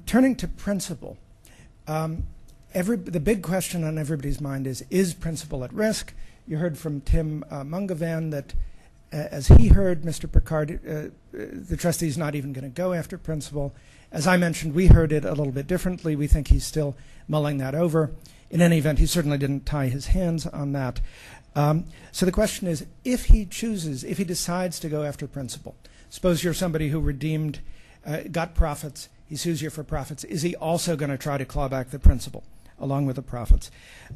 Turning to principal, the big question on everybody's mind is principal at risk? You heard from Tim Mungavan that as he heard, Mr. Picard, the trustee is not even going to go after principal. As I mentioned, we heard it a little bit differently. We think he's still mulling that over. In any event, he certainly didn't tie his hands on that. So the question is, if he decides to go after principal, suppose you're somebody who redeemed, got profits, he sues you for profits, is he also going to try to claw back the principal along with the profits?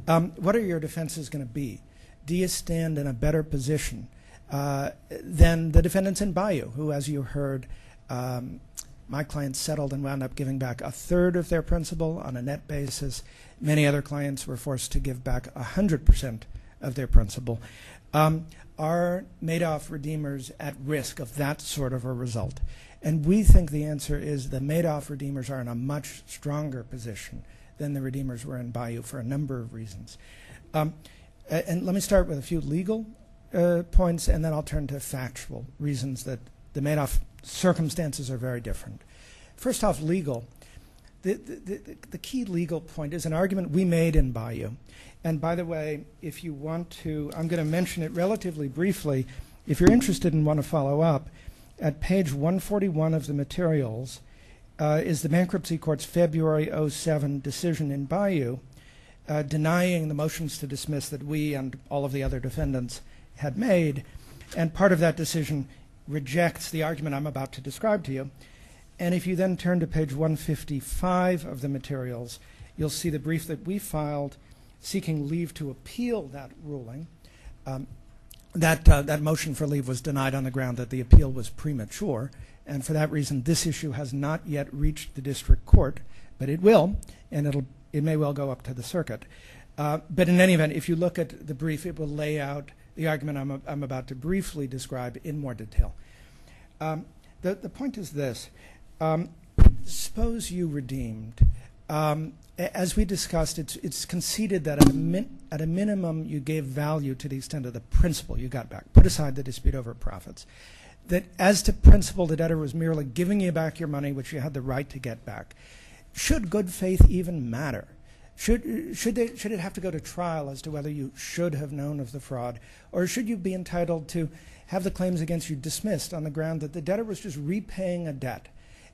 What are your defenses going to be? Do you stand in a better position than the defendants in Bayou, who, as you heard, my clients settled and wound up giving back 1/3 of their principal on a net basis. Many other clients were forced to give back 100% of their principal. Are Madoff redeemers at risk of that sort of a result? And we think the answer is the Madoff redeemers are in a much stronger position than the redeemers were in Bayou for a number of reasons. And let me start with a few legal points, and then I'll turn to factual reasons that the Madoff circumstances are very different. First off, legal. The key legal point is an argument we made in Bayou. And by the way, if you want to, I'm going to mention it relatively briefly. If you're interested and want to follow up, at page 141 of the materials is the bankruptcy court's February 07 decision in Bayou denying the motions to dismiss that we and all of the other defendants had made. And part of that decision rejects the argument I'm about to describe to you. And if you then turn to page 155 of the materials, you'll see the brief that we filed seeking leave to appeal that ruling. That motion for leave was denied on the ground that the appeal was premature, and for that reason this issue has not yet reached the district court, but it will, and it may well go up to the circuit. But in any event, if you look at the brief, it will lay out the argument I'm about to briefly describe in more detail. The point is this. Suppose you redeemed. As we discussed, it's conceded that at a minimum you gave value to the extent of the principal you got back. Put aside the dispute over profits. That as to principal, the debtor was merely giving you back your money, which you had the right to get back. Should good faith even matter? Should it have to go to trial as to whether you should have known of the fraud, or should you be entitled to have the claims against you dismissed on the ground that the debtor was just repaying a debt?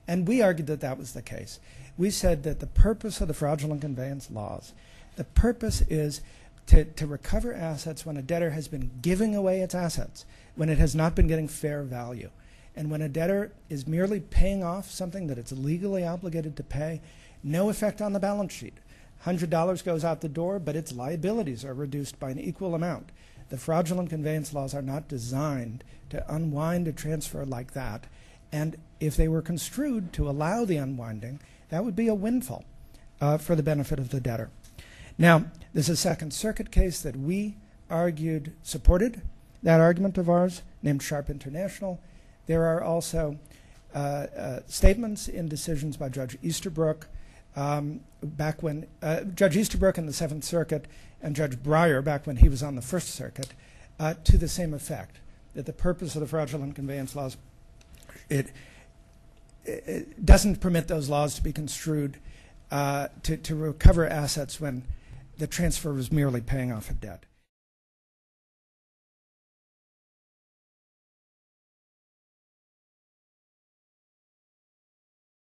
And we argued that that was the case. We said that the purpose of the fraudulent conveyance laws, the purpose is to recover assets when a debtor has been giving away its assets, when it has not been getting fair value. And when a debtor is merely paying off something that it's legally obligated to pay, no effect on the balance sheet. $100 goes out the door, but its liabilities are reduced by an equal amount. The fraudulent conveyance laws are not designed to unwind a transfer like that. And if they were construed to allow the unwinding, that would be a windfall for the benefit of the debtor. Now, there's a Second Circuit case that we argued supported that argument of ours, named Sharp International. There are also statements in decisions by Judge Easterbrook back when Judge Easterbrook in the Seventh Circuit and Judge Breyer back when he was on the First Circuit to the same effect, that the purpose of the fraudulent conveyance laws, it doesn't permit those laws to be construed to recover assets when the transfer was merely paying off a debt.